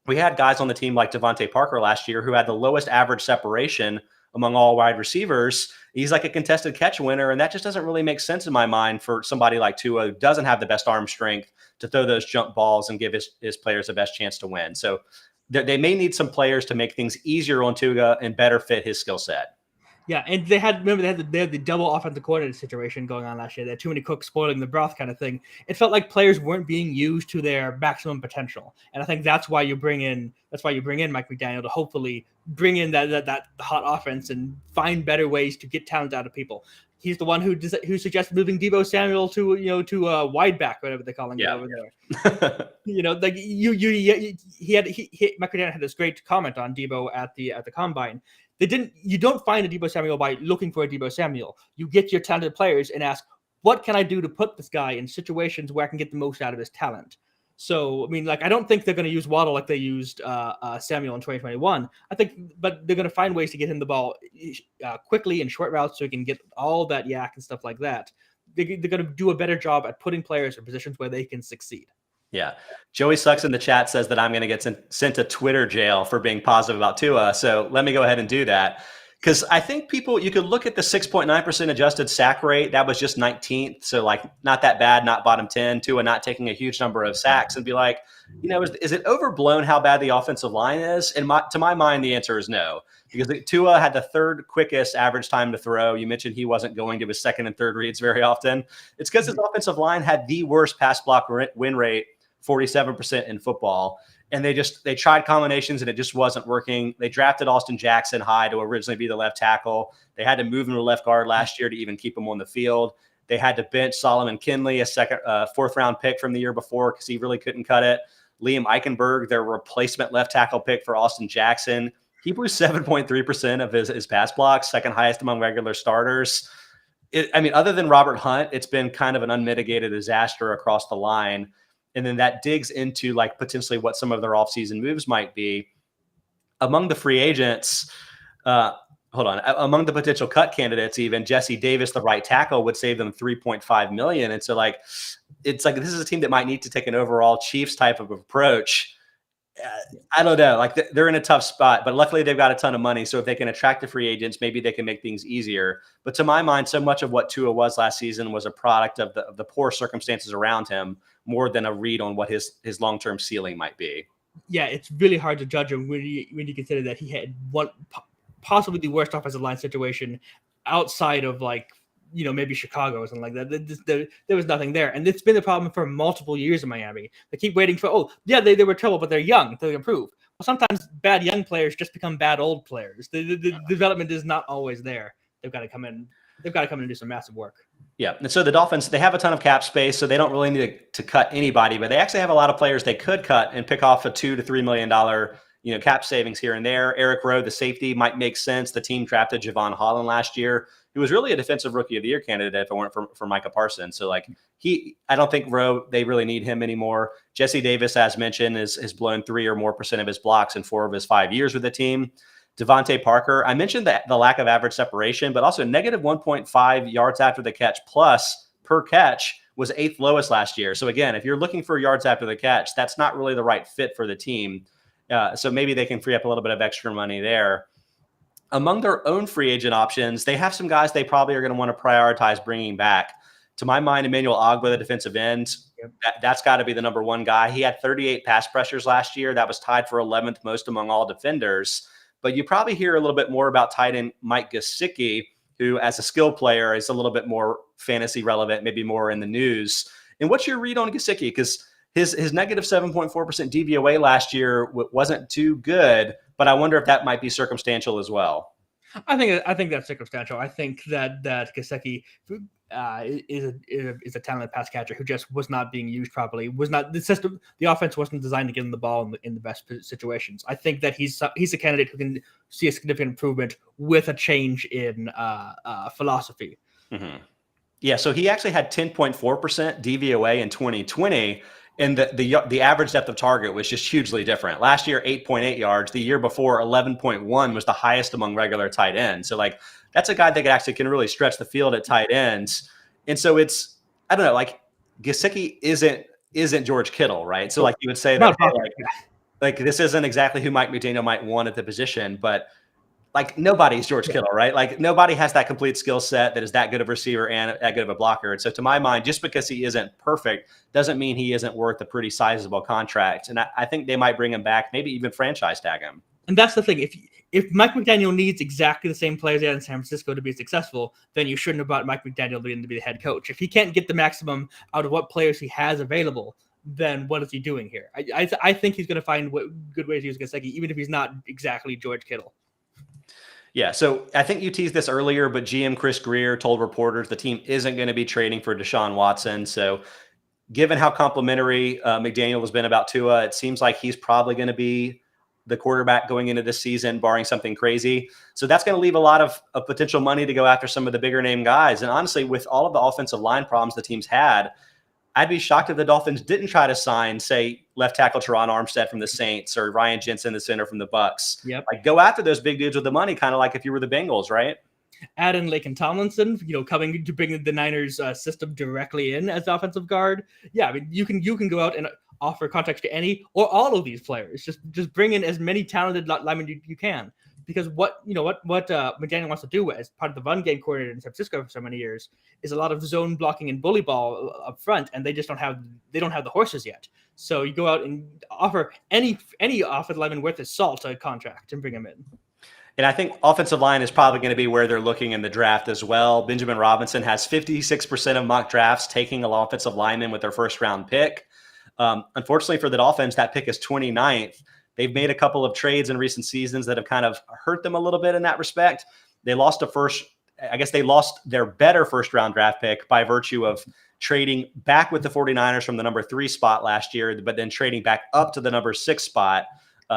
we had guys on the team like Devontae Parker last year who had the lowest average separation among all wide receivers. He's like a contested catch winner, and that just doesn't really make sense in my mind for somebody like Tua who doesn't have the best arm strength to throw those jump balls and give his players the best chance to win. So they may need some players to make things easier on Tua and better fit his skill set. Yeah, and they had the double offensive coordinator situation going on last year. They had too many cooks spoiling the broth kind of thing. It felt like players weren't being used to their maximum potential, and I think that's why you bring in Mike McDaniel to hopefully bring in that hot offense and find better ways to get talent out of people. He's the one who suggested moving Deebo Samuel to wide back, whatever they're calling it over there. Mike McDaniel had this great comment on Deebo at the combine. You don't find a Deebo Samuel by looking for a Deebo Samuel. You get your talented players and ask, what can I do to put this guy in situations where I can get the most out of his talent? So, I mean, I don't think they're going to use Waddle like they used Samuel in 2021. But they're going to find ways to get him the ball quickly in short routes so he can get all that yak and stuff like that. They're going to do a better job at putting players in positions where they can succeed. Yeah. Joey Sucks in the chat says that I'm going to get sent to Twitter jail for being positive about Tua. So let me go ahead and do that. Because I think you could look at the 6.9% adjusted sack rate. That was just 19th. So, like, not that bad, not bottom 10, Tua not taking a huge number of sacks, and be like, is it overblown how bad the offensive line is? And to my mind, the answer is no. Because Tua had the third quickest average time to throw. You mentioned he wasn't going to his second and third reads very often. It's because his offensive line had the worst pass block win rate, 47% in football. And they tried combinations and it just wasn't working. They drafted Austin Jackson high to originally be the left tackle. They had to move him to left guard last year to even keep him on the field. They had to bench Solomon Kinley, a fourth round pick from the year before, because he really couldn't cut it. Liam Eichenberg, their replacement left tackle pick for Austin Jackson, he blew 7.3% of his pass blocks, second highest among regular starters. Other than Robert Hunt, it's been kind of an unmitigated disaster across the line. And then that digs into like potentially what some of their offseason moves might be. Among the free agents, among the potential cut candidates, even Jesse Davis, the right tackle, would save them $3.5 million. And so it's like this is a team that might need to take an overall Chiefs type of approach. I don't know. Like they're in a tough spot, but luckily they've got a ton of money. So if they can attract the free agents, maybe they can make things easier. But to my mind, so much of what Tua was last season was a product of the poor circumstances around him, more than a read on what his long-term ceiling might be. Yeah, it's really hard to judge him when you consider that he had possibly the worst offensive line situation outside of maybe Chicago or something like that. There was nothing there. And it's been a problem for multiple years in Miami. They keep waiting for, they were trouble, but they're young. They'll improve. Well, sometimes bad young players just become bad old players. The development is not always there. They've got to come in. They've got to come in and do some massive work. Yeah. And so the Dolphins, they have a ton of cap space, so they don't really need to cut anybody, but they actually have a lot of players they could cut and pick off a $2 to $3 million cap savings here and there. Eric Rowe, the safety, might make sense. The team drafted Javon Holland last year, who was really a defensive rookie of the year candidate if it weren't for Micah Parsons. So I don't think Rowe, they really need him anymore. Jesse Davis, as mentioned, has blown 3% or more of his blocks in 4 of his 5 years with the team. Devontae Parker, I mentioned the lack of average separation, but also negative 1.5 yards after the catch plus per catch was 8th lowest last year. So again, if you're looking for yards after the catch, that's not really the right fit for the team. So maybe they can free up a little bit of extra money there. Among their own free agent options, they have some guys they probably are going to want to prioritize bringing back. To my mind, Emmanuel Ogbah, the defensive end, that's got to be the number one guy. He had 38 pass pressures last year. That was tied for 11th most among all defenders. But you probably hear a little bit more about tight end Mike Gesicki, who as a skill player is a little bit more fantasy relevant, maybe more in the news. And what's your read on Gesicki? Because his negative 7.4% DVOA last year wasn't too good, but I wonder if that might be circumstantial as well. I think that's circumstantial. I think that Gesicki is a talented pass catcher who just was not being used properly. The offense wasn't designed to get him the ball in the best situations. I think that he's a candidate who can see a significant improvement with a change in philosophy. Mm-hmm. Yeah, so he actually had 10.4% DVOA in 2020. And the average depth of target was just hugely different. Last year, 8.8 yards. The year before, 11.1 was the highest among regular tight ends. So that's a guy that can really stretch the field at tight ends. And so I don't know, Gesicki isn't George Kittle, right? So you would say that this isn't exactly who Mike McDaniel might want at the position, but nobody's George Kittle, right? Nobody has that complete skill set that is that good of a receiver and that good of a blocker. And so to my mind, just because he isn't perfect doesn't mean he isn't worth a pretty sizable contract. And I think they might bring him back, maybe even franchise tag him. And that's the thing. If Mike McDaniel needs exactly the same players in San Francisco to be successful, then you shouldn't have brought Mike McDaniel to be the head coach. If he can't get the maximum out of what players he has available, then what is he doing here? I think he's going to find good ways to use Gesicki, even if he's not exactly George Kittle. Yeah, so I think you teased this earlier, but GM Chris Greer told reporters the team isn't going to be trading for Deshaun Watson. So given how complimentary McDaniel has been about Tua, it seems like he's probably going to be the quarterback going into this season, barring something crazy. So that's going to leave a lot of potential money to go after some of the bigger name guys. And honestly, with all of the offensive line problems the team's had, I'd be shocked if the Dolphins didn't try to sign, say, left tackle Teron Armstead from the Saints or Ryan Jensen, the center from the Bucks. Yep. Go after those big dudes with the money, kind of like if you were the Bengals, right? Add in Laken Tomlinson, coming to bring the Niners system directly in as offensive guard. Yeah, you can go out and offer contracts to any or all of these players. Just bring in as many talented linemen you can, because what McDaniel wants to do as part of the run game coordinator in San Francisco for so many years is a lot of zone blocking and bully ball up front, and they just don't have the horses yet. So you go out and offer any offensive lineman worth his salt a contract and bring him in. And I think offensive line is probably going to be where they're looking in the draft as well. Benjamin Robinson has 56% of mock drafts taking an offensive lineman with their first round pick. Unfortunately for the Dolphins, that pick is 29th. They've made a couple of trades in recent seasons that have kind of hurt them a little bit in that respect. They lost they lost their better first round draft pick by virtue of trading back with the 49ers from the number 3 spot last year, but then trading back up to the number 6 spot.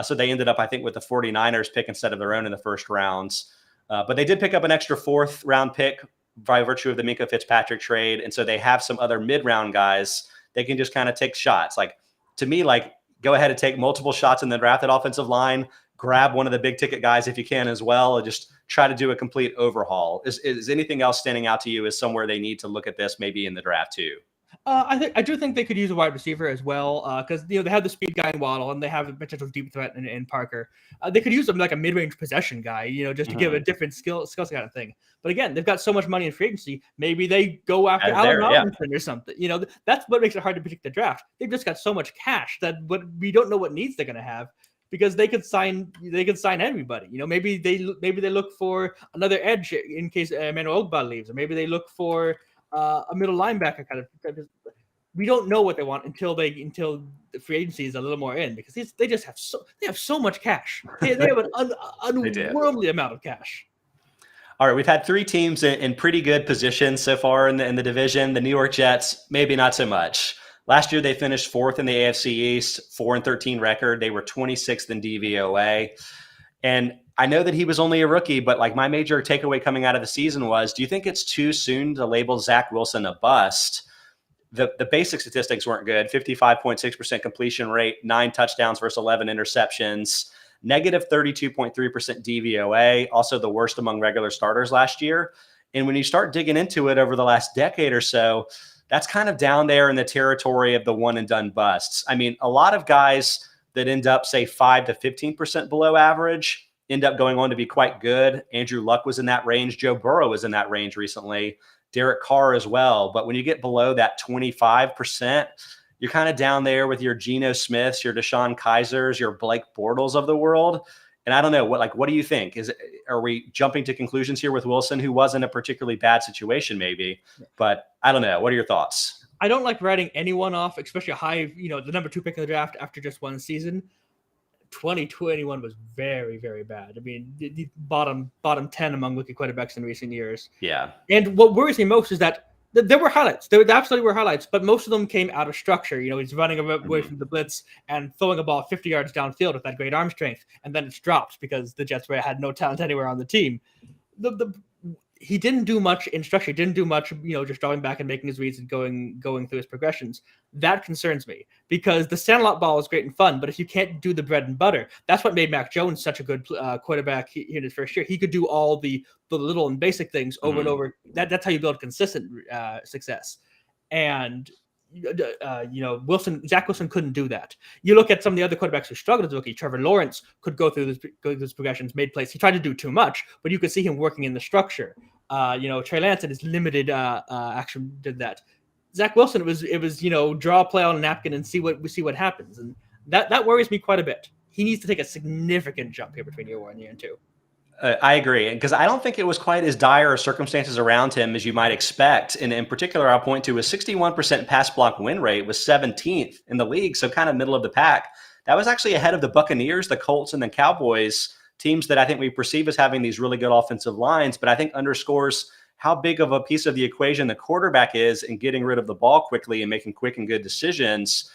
So they ended up, I think, with the 49ers pick instead of their own in the first rounds. But they did pick up an extra 4th round pick by virtue of the Minkah Fitzpatrick trade. And so they have some other mid-round guys they can just kind of take shots. Like, to me, like, go ahead and take multiple shots in the draft at offensive line, grab one of the big ticket guys if you can as well, and just try to do a complete overhaul. Is anything else standing out to you as somewhere they need to look at this maybe in the draft too? I do think they could use a wide receiver as well, because they have the speed guy in Waddle and they have a potential deep threat in Parker. They could use them like a mid-range possession guy, just to give a different skill set kind of thing. But again, they've got so much money in free agency. Maybe they go after Allen Robinson or something. That's what makes it hard to predict the draft. They've just got so much cash that we don't know what needs they're going to have, because they could sign everybody. Maybe they look for another edge in case Emmanuel Ogbah leaves, or maybe they look for a middle linebacker kind of. We don't know what they want until the free agency is a little more in, because they have so much cash. They have an unworldly amount of cash. All right, we've had 3 teams in pretty good positions so far in the division. The New York Jets, maybe not so much. Last year, they finished 4th in the AFC East, 4-13 record. They were 26th in DVOA. And I know that he was only a rookie, but like, my major takeaway coming out of the season was, do you think it's too soon to label Zach Wilson a bust? The basic statistics weren't good. 55.6% completion rate, 9 touchdowns versus 11 interceptions, negative 32.3% DVOA, also the worst among regular starters last year. And when you start digging into it over the last decade or so, that's kind of down there in the territory of the one and done busts. I mean, a lot of guys that end up, say, 5 to 15% below average end up going on to be quite good. Andrew Luck was in that range. Joe Burrow was in that range recently. Derek Carr as well. But when you get below that 25%, you're kind of down there with your Geno Smiths, your Deshaun Kaisers, your Blake Bortles of the world. And I don't know, what do you think? Are we jumping to conclusions here with Wilson, who wasn't a particularly bad situation maybe? But I don't know. What are your thoughts? I don't like writing anyone off, especially a high, the number 2 pick in the draft after just one season. 2021 was very, very bad. I mean, the bottom 10 among rookie quarterbacks in recent years. Yeah. And what worries me most is that there were highlights. There absolutely were highlights, but most of them came out of structure. He's running away from the blitz and throwing a ball 50 yards downfield with that great arm strength, and then it's dropped because the Jets had no talent anywhere on the team. He didn't do much in structure. He didn't do much, just drawing back and making his reads and going through his progressions. That concerns me, because the Sandlot ball is great and fun, but if you can't do the bread and butter, that's what made Mac Jones such a good quarterback here in his first year. He could do all the little and basic things over and over. That's how you build consistent success. And Zach Wilson couldn't do that. You look at some of the other quarterbacks who struggled as a rookie. Trevor Lawrence could go through those progressions, made plays. He tried to do too much, but you could see him working in the structure. Trey Lance in his limited action did that. Zach Wilson, it was draw a play on a napkin and see what happens, and that worries me quite a bit. He needs to take a significant jump here between year 1 and year 2. I agree, because I don't think it was quite as dire circumstances around him as you might expect. And in particular, I'll point to a 61% pass block win rate, was 17th in the league, so kind of middle of the pack. That was actually ahead of the Buccaneers, the Colts, and the Cowboys, teams that I think we perceive as having these really good offensive lines, but I think underscores how big of a piece of the equation the quarterback is in getting rid of the ball quickly and making quick and good decisions.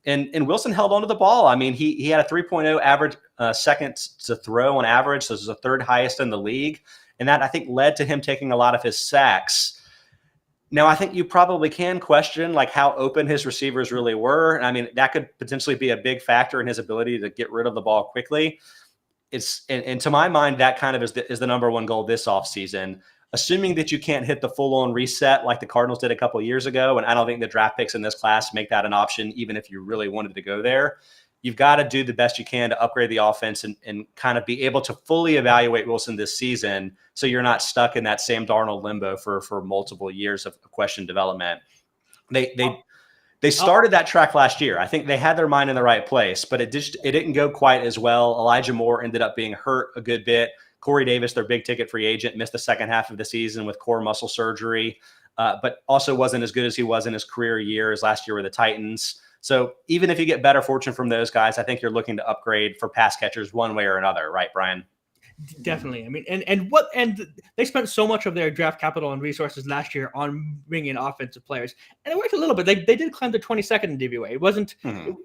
And Wilson held onto the ball. I mean, he had a 3.0 average seconds to throw on average. So this is the 3rd highest in the league. And that, I think, led to him taking a lot of his sacks. Now, I think you probably can question like how open his receivers really were. I mean, that could potentially be a big factor in his ability to get rid of the ball quickly. And to my mind, that kind of is the number 1 goal this offseason. Assuming that you can't hit the full-on reset like the Cardinals did a couple of years ago, and I don't think the draft picks in this class make that an option, even if you really wanted to go there. you've got to do the best you can to upgrade the offense and kind of be able to fully evaluate Wilson this season, so you're not stuck in that Sam Darnold limbo for multiple years of question development. They started that track last year. I think they had their mind in the right place, but it didn't go quite as well. Elijah Moore ended up being hurt a good bit. Corey Davis, their big ticket free agent, missed the second half of the season with core muscle surgery, but also wasn't as good as he was in his career years last year with the Titans. So even if you get better fortune from those guys, I think you're looking to upgrade for pass catchers one way or another, right, Brian? Definitely. I mean, and they spent so much of their draft capital and resources last year on bringing in offensive players, and it worked a little bit. They did climb to 22nd in DVOA. It wasn't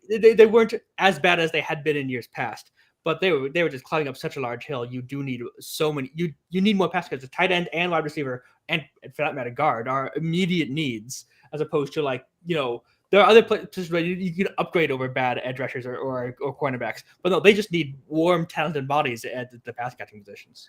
they weren't as bad as they had been in years past, but they were just climbing up such a large hill. You do need so many. You need more pass catchers. Tight end and wide receiver, and for that matter, guard are immediate needs, as opposed to there are other places where you can upgrade over bad edge rushers or cornerbacks. But no, they just need warm, talented bodies at the pass catching positions.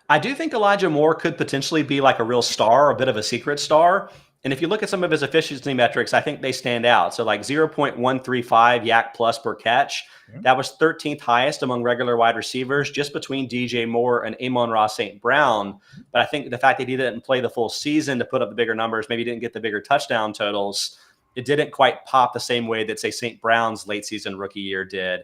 I do think Elijah Moore could potentially be like a real star, a bit of a secret star. And if you look at some of his efficiency metrics, I think they stand out. So like 0.135 yak plus per catch. Yeah. That was 13th highest among regular wide receivers, just between DJ Moore and Amon-Ra St. Brown. But I think the fact that he didn't play the full season to put up the bigger numbers, maybe didn't get the bigger touchdown totals, it didn't quite pop the same way that, say, St. Brown's late season rookie year did.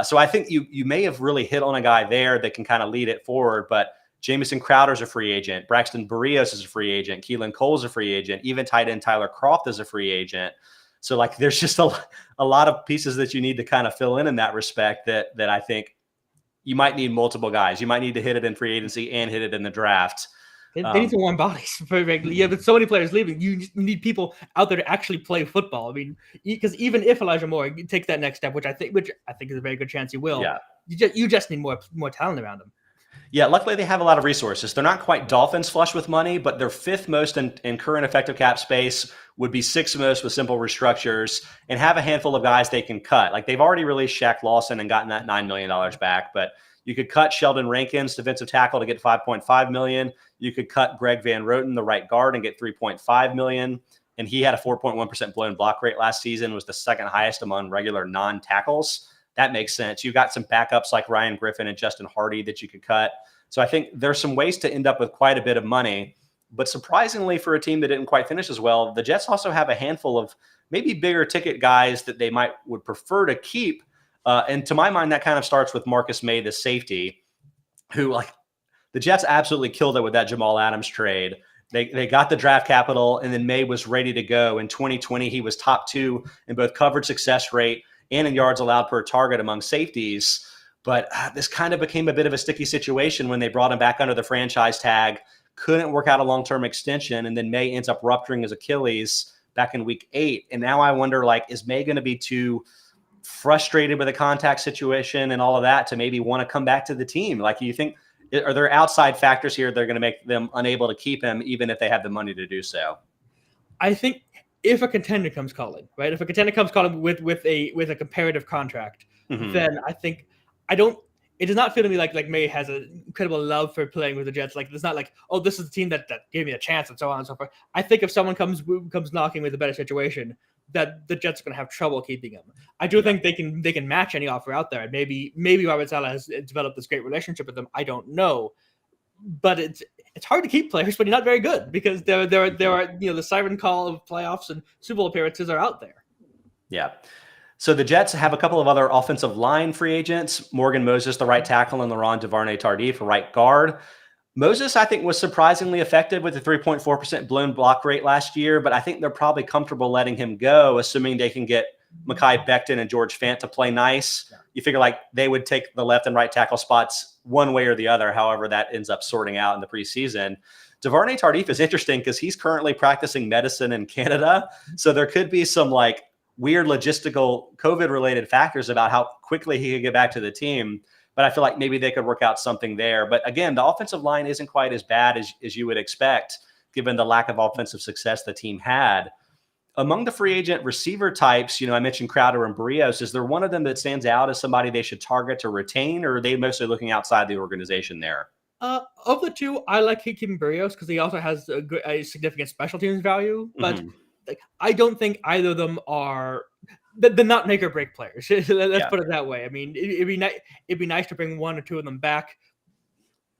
So I think you may have really hit on a guy there that can kind of lead it forward. But Jamison Crowder's a free agent. Braxton Berrios is a free agent. Keelan Cole's a free agent. Even tight end Tyler Kroft is a free agent. So there's just a lot of pieces that you need to kind of fill in that respect that I think you might need multiple guys. You might need to hit it in free agency and hit it in the draft. They need some warm bodies very regularly. Yeah, but so many players leaving. You need people out there to actually play football. I mean, because even if Elijah Moore takes that next step, which I think is a very good chance he will, you just need more talent around him. Yeah, luckily they have a lot of resources. They're not quite Dolphins flush with money, but they're fifth most in current effective cap space, would be sixth most with simple restructures, and have a handful of guys they can cut. Like they've already released Shaq Lawson and gotten that $9 million back, but you could cut Sheldon Rankins, defensive tackle, to get $5.5 million. You could cut Greg Van Roten, the right guard, and get $3.5 million. And he had a 4.1% blown block rate last season, was the second highest among regular non-tackles. That makes sense. You've got some backups like Ryan Griffin and Justin Hardy that you could cut. So I think there's some ways to end up with quite a bit of money. But surprisingly, for a team that didn't quite finish as well, the Jets also have a handful of maybe bigger ticket guys that they would prefer to keep. And to my mind, that kind of starts with Marcus May, the safety, who the Jets absolutely killed it with that Jamal Adams trade. They got the draft capital, and then May was ready to go. In 2020, he was top 2 in both coverage success rate and in yards allowed per target among safeties. But this kind of became a bit of a sticky situation when they brought him back under the franchise tag, couldn't work out a long-term extension, and then May ends up rupturing his Achilles back in week 8. And now I wonder, is May going to be too frustrated with a contact situation and all of that to maybe want to come back to the team? You think, are there outside factors here that are going to make them unable to keep him, even if they have the money to do so? I think if a contender comes calling, right? If a contender comes calling with a comparative contract, then I think it does not feel to me like May has an incredible love for playing with the Jets. It's not like, oh, this is the team that gave me a chance and so on and so forth. I think if someone comes knocking with a better situation, that the Jets are going to have trouble keeping him. I do think they can match any offer out there. Maybe Robert Saleh has developed this great relationship with them. I don't know, but it's hard to keep players when you're not very good, because there are the siren call of playoffs and Super Bowl appearances are out there. Yeah. So the Jets have a couple of other offensive line free agents: Morgan Moses, the right tackle, and Laurent Duvernay-Tardif, a right guard. Moses, I think, was surprisingly effective with a 3.4% blown block rate last year, but I think they're probably comfortable letting him go, assuming they can get Mekhi Becton and George Fant to play nice. Yeah. You figure they would take the left and right tackle spots one way or the other, however that ends up sorting out in the preseason. Duvernay-Tardif is interesting because he's currently practicing medicine in Canada, so there could be some weird logistical COVID-related factors about how quickly he could get back to the team. But I feel like maybe they could work out something there. But again, the offensive line isn't quite as bad as you would expect, given the lack of offensive success the team had. Among the free agent receiver types, I mentioned Crowder and Berrios. Is there one of them that stands out as somebody they should target to retain, or are they mostly looking outside the organization there? Of the two, I like keeping Berrios because he also has a significant special teams value. But I don't think either of them are the not make or break players. Let's Yeah. put it that way. I mean, it'd be nice to bring one or two of them back,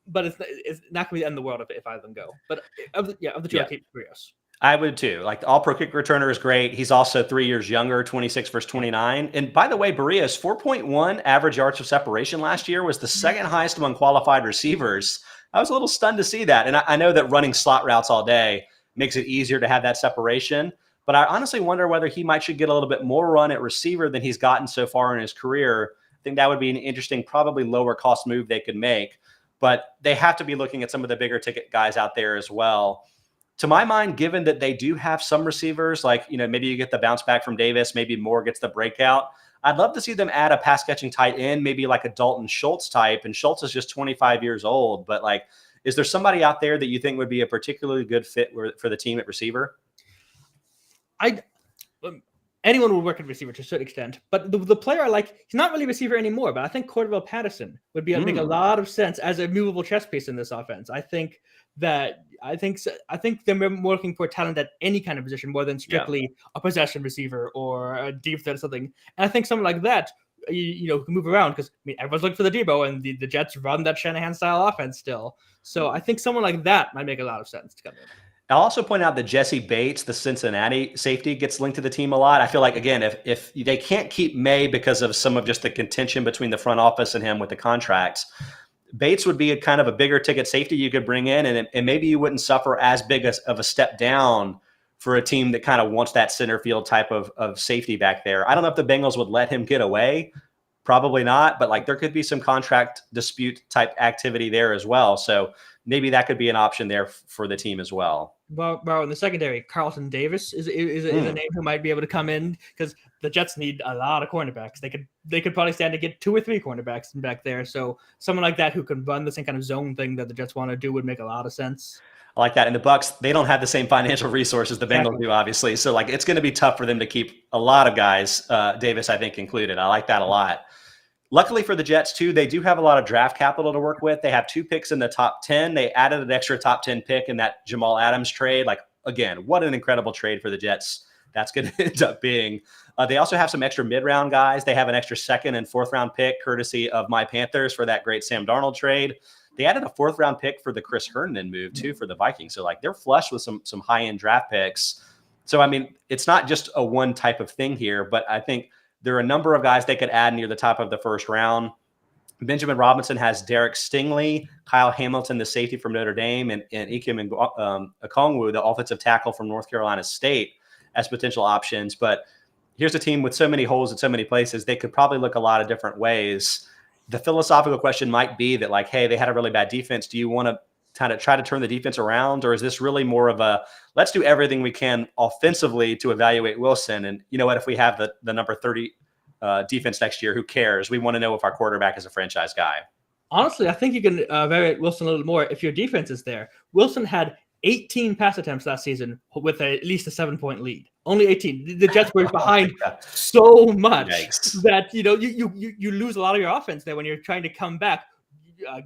but it's not going to be the end of the world if either of them go. But of the two, I keep Rios. I would too. Like the all-pro kick returner is great. He's also 3 years younger, 26 versus 29. And by the way, Barrios, 4.1 average yards of separation last year was the second highest among qualified receivers. I was a little stunned to see that. And I know that running slot routes all day makes it easier to have that separation. But I honestly wonder whether he should get a little bit more run at receiver than he's gotten so far in his career. I think that would be an interesting, probably lower cost move they could make. But they have to be looking at some of the bigger ticket guys out there as well. To my mind, given that they do have some receivers, like, maybe you get the bounce back from Davis, maybe Moore gets the breakout. I'd love to see them add a pass catching tight end, maybe like a Dalton Schultz type. And Schultz is just 25 years old. But like, is there somebody out there that you think would be a particularly good fit for the team at receiver? Anyone would work at receiver to a certain extent, but the player I like, he's not really a receiver anymore, but I think Cordell Patterson would make a lot of sense as a movable chess piece in this offense. I think they're more looking for talent at any kind of position more than strictly a possession receiver or a deep threat or something. And I think someone like that, can move around because everyone's looking for the Debo, and the Jets run that Shanahan style offense still. So I think someone like that might make a lot of sense to come in. I'll also point out that Jesse Bates, the Cincinnati safety, gets linked to the team a lot. I feel like, again, if they can't keep May because of some of just the contention between the front office and him with the contracts, Bates would be a kind of a bigger ticket safety you could bring in, and maybe you wouldn't suffer as big of a step down for a team that kind of wants that center field type of safety back there. I don't know if the Bengals would let him get away. Probably not, but like there could be some contract dispute type activity there as well. So maybe that could be an option there for the team as well. Well, in the secondary, Carlton Davis is a name who might be able to come in because the Jets need a lot of cornerbacks. They could probably stand to get 2 or 3 cornerbacks back there. So someone like that who can run the same kind of zone thing that the Jets want to do would make a lot of sense. I like that. And the Bucks, they don't have the same financial resources the Bengals do, obviously. So like it's going to be tough for them to keep a lot of guys, Davis, I think, included. I like that a lot. Luckily for the Jets, too, they do have a lot of draft capital to work with. They have 2 picks in the top 10. They added an extra top 10 pick in that Jamal Adams trade. Like, again, what an incredible trade for the Jets that's going to end up being. They also have some extra mid-round guys. They have an extra 2nd and 4th round pick, courtesy of my Panthers for that great Sam Darnold trade. They added a 4th round pick for the Chris Herndon move, too, for the Vikings. So, like, they're flush with some high-end draft picks. So, I mean, it's not just a one type of thing here, but I think there are a number of guys they could add near the top of the first round. Benjamin Robinson has Derek Stingley, Kyle Hamilton, the safety from Notre Dame, and Ikem Okongwu, the offensive tackle from North Carolina State, as potential options. But here's a team with so many holes in so many places. They could probably look a lot of different ways. The philosophical question might be that, like, hey, they had a really bad defense. Do you want to kind of try to turn the defense around, or is this really more of a let's do everything we can offensively to evaluate Wilson? And you know what, if we have the number 30 defense next year, who cares? We want to know if our quarterback is a franchise guy. Honestly, I think you can evaluate Wilson a little more if your defense is there. Wilson had 18 pass attempts last season with at least a 7-point lead. Only 18. The Jets were behind so much that you lose a lot of your offense there when you're trying to come back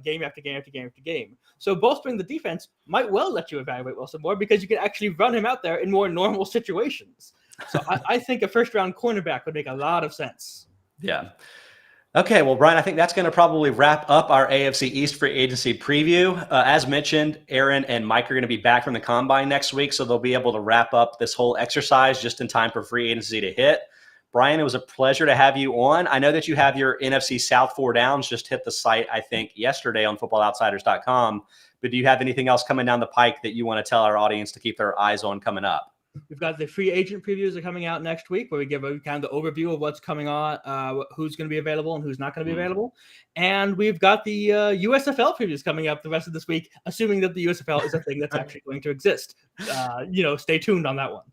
game after game after game after game. So bolstering the defense might well let you evaluate Wilson more because you can actually run him out there in more normal situations. So I think a first-round cornerback would make a lot of sense. Yeah. Okay, well, Brian, I think that's going to probably wrap up our AFC East free agency preview. As mentioned, Aaron and Mike are going to be back from the Combine next week, so they'll be able to wrap up this whole exercise just in time for free agency to hit. Brian, it was a pleasure to have you on. I know that you have your NFC South 4 downs just hit the site, I think, yesterday on footballoutsiders.com. But do you have anything else coming down the pike that you want to tell our audience to keep their eyes on coming up? We've got the free agent previews are coming out next week, where we give a kind of the overview of what's coming on, who's going to be available and who's not going to be available. And we've got the USFL previews coming up the rest of this week, assuming that the USFL is a thing that's actually going to exist. Stay tuned on that one.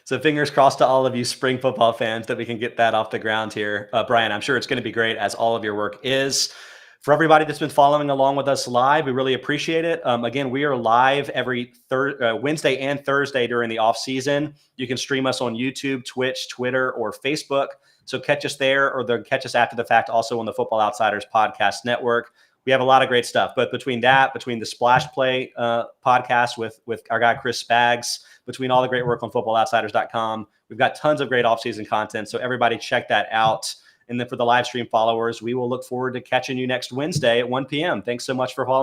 So fingers crossed to all of you spring football fans that we can get that off the ground here. Brian, I'm sure it's going to be great, as all of your work is. For everybody that's been following along with us live, we really appreciate it. Again, we are live every Wednesday and Thursday during the off season. You can stream us on YouTube, Twitch, Twitter, or Facebook. So catch us there, or catch us after the fact also on the Football Outsiders Podcast Network. we have a lot of great stuff. But between the Splash Play podcast with our guy Chris Spags, between all the great work on footballoutsiders.com, we've got tons of great offseason content. So everybody check that out. And then for the live stream followers, we will look forward to catching you next Wednesday at 1 p.m. Thanks so much for following.